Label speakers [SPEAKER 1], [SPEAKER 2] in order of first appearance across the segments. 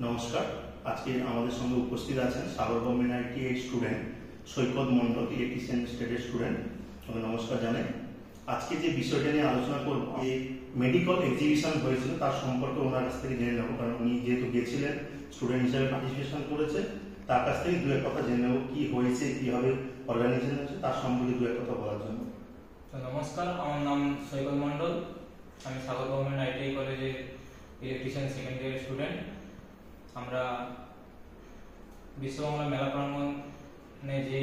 [SPEAKER 1] নমস্কার। আজকে আমাদের সঙ্গে উপস্থিত আছেন সাগর গভর্নমেন্ট আইটিআই স্টুডেন্ট সৈকত মণ্ডল, ইলেকট্রিশিয়ান স্টেটের স্টুডেন্ট। ওকে নমস্কার জানাই। আজকে যে বিষয়টা নিয়ে আলোচনা করব, এই মেডিকেল এক্সিবিশন হয়েছিল তার সম্পর্কে ওনার কাছ থেকে জেনে নেব, কারণ উনি যেহেতু গেছিলেন স্টুডেন্ট হিসেবে পার্টিসিপেশন করেছে, তার কাছ থেকে দু এক কথা জেনে নেব কি হয়েছে, কিভাবে অর্গানাইজেশন হচ্ছে, তার সম্পর্কে দু এক কথা বলার জন্য।
[SPEAKER 2] নমস্কার, আমার নাম সৈকত মণ্ডল। আমি সাগর গভর্নমেন্ট আইটিআই কলেজের ইলেকট্রিশিয়ান সেকেন্ড ইয়ারের স্টুডেন্ট। আমরা বিশ্ববাংলা মেলা প্রাঙ্গণে যে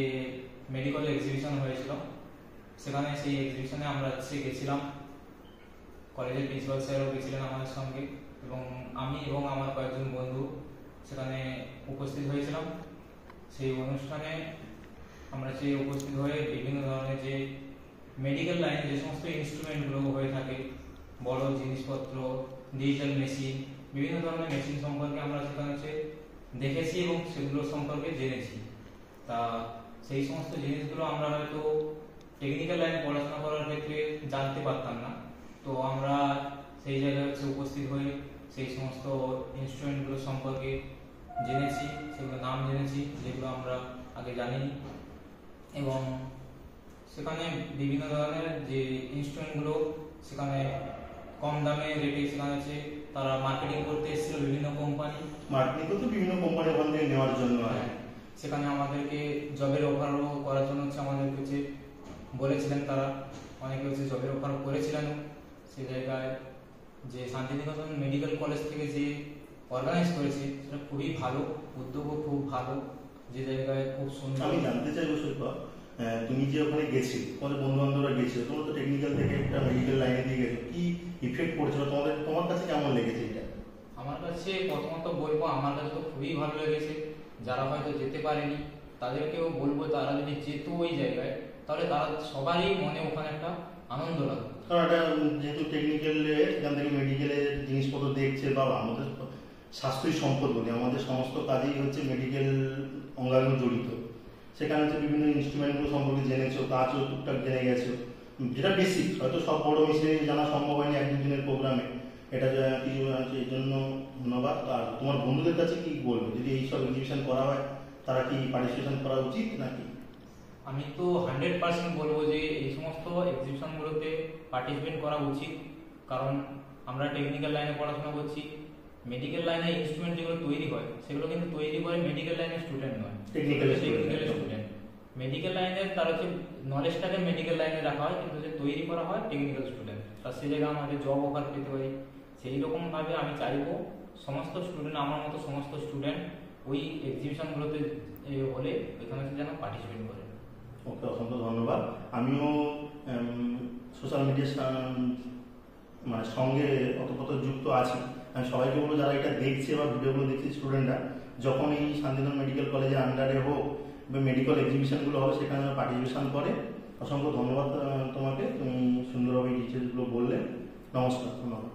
[SPEAKER 2] মেডিকেল এক্সিবিশন হয়েছিল, সেখানে সেই এক্সিবিশনে আমরা গেছিলাম। কলেজের প্রিন্সিপাল স্যারও গেছিলেন আমাদের সঙ্গে, এবং আমি এবং আমার কয়েকজন বন্ধু সেখানে উপস্থিত হয়েছিলাম। সেই অনুষ্ঠানে আমরা উপস্থিত হয়ে বিভিন্ন ধরনের যে মেডিকেল লাইনে যে সমস্ত ইনস্ট্রুমেন্টগুলো হয়ে থাকে, বড় জিনিসপত্র, ডিজিটাল মেশিন, বিভিন্ন ধরনের মেশিন সম্পর্কে আমরা সেখানে দেখেছি এবং সেগুলো সম্পর্কে জেনেছি। তা সেই সমস্ত জিনিসগুলো আমরা হয়তো টেকনিক্যাল লাইনে পড়াশোনা করার ক্ষেত্রে জানতে পারতাম না। তো আমরা সেই জায়গায় উপস্থিত হয়ে সেই সমস্ত ইনস্ট্রুমেন্টগুলো সম্পর্কে জেনেছি, সেগুলো নাম জেনেছি যেগুলো আমরা আগে জানিনি। এবং সেখানে বিভিন্ন ধরনের যে ইনস্ট্রুমেন্টগুলো সেখানে কম দামে রেটে সেখানে তারা মার্কেটিং করতে এসেছিল বিভিন্ন কোম্পানি।
[SPEAKER 1] মার্কেটিং করতে বিভিন্ন কোম্পানি ওখান থেকে নেওয়ার জন্য
[SPEAKER 2] সেখানে আমাদেরকে জবের অফারও করার জন্য আমাদেরকে বলেছিলেন তারা। অনেকে জবের অফার করেছিলেন। সেই জায়গায় যে শান্তিনিকেতন মেডিকেল কলেজ থেকে যে অর্গানাইজ করেছে সেটা খুবই ভালো, উদ্যোগও খুব ভালো। যে জায়গায় খুব সুন্দর।
[SPEAKER 1] আমি জানতে চাইবো সৈকত, তুমি যে ওখানে গেছিলে, তোমাদের বন্ধু বান্ধবরা গেছিল, তোমরা তো টেকনিক্যাল থেকে একটা মেডিকেল লাইনে দিয়ে গেছো, কি ইফেক্ট পড়েছিল তোমার কাছে, কেমন লেগেছে এটা?
[SPEAKER 2] আমার কাছে প্রথমত বলবো, আমার কাছে তো খুবই ভালো লেগেছে। যারা হয়তো যেতে পারেনি তাদেরকেও বলবো, তারা যদি যেত ওই জায়গায়, তাহলে তারা সবারই মনে ওখানে একটা আনন্দ লাগবে।
[SPEAKER 1] কারণ এটা যেহেতু টেকনিক্যাল, এখান থেকে মেডিকেলের জিনিসপত্র দেখছে, বা আমাদের স্বাস্থ্যই সম্পদ বলি, আমাদের সমস্ত কাজেই হচ্ছে মেডিকেল অঙ্গাঙ্গ জড়িত। সেখানে হচ্ছে বিভিন্ন ইনস্ট্রুমেন্টগুলো সম্পর্কে জেনেছো, কাজও টুকটাক জেনে গেছো, যেটা বেসিক, হয়তো সব বড় মিশিয়ে জানা সম্ভব হয়নি এক দুদিনের প্রোগ্রামে। এটা কিছু আছে, এই জন্য ধন্যবাদ। আর তোমার বন্ধুদের কাছে কি বলবো, যদি এইসব এক্সিবিশন করা হয় তারা কি পার্টিসিপেশন করা উচিত নাকি?
[SPEAKER 2] আমি তো 100% বলবো যে এই সমস্ত এক্সিবিশনগুলোতে পার্টিসিপেট করা উচিত। কারণ আমরা টেকনিক্যাল লাইনে পড়াশোনা করছি, মেডিকেল লাইনে ইনস্ট্রুমেন্ট যেগুলো তৈরি হয় সেগুলো কিন্তু তৈরি করে মেডিকেল লাইনের স্টুডেন্ট নয়, টেকনিক্যাল স্টুডেন্ট। মেডিকেল লাইনের তার নলেজটাকে মেডিকেল লাইনে রাখা হয়, কিন্তু যে তৈরি করা হয় টেকনিক্যাল স্টুডেন্ট। তার সেই জায়গায় আমাদের জব অফার পেতে পারি। সেই রকমভাবে আমি চাইবো সমস্ত স্টুডেন্ট, আমার মতো সমস্ত স্টুডেন্ট ওই এক্সিবিশনগুলোতে হলে ওইখানে যেন পার্টিসিপেট করে।
[SPEAKER 1] ওকে, অসংখ্য ধন্যবাদ। আমিও সোশ্যাল মিডিয়ার মানে সঙ্গে অতপ্রত যুক্ত আছি। আমি সবাইকে বলবো, যারা এটা দেখছে বা ভিডিওগুলো দেখছে, স্টুডেন্টরা যখন এই শান্তিনিকেতন মেডিকেল কলেজের আন্ডারে হোক বা মেডিকেল এক্সিবিশনগুলো হবে সেখানে পার্টিসিপেশন করে। অসংখ্য ধন্যবাদ তোমাকে, তুমি সুন্দরভাবে এই ডিটেলসগুলো বললে। নমস্কার, ধন্যবাদ।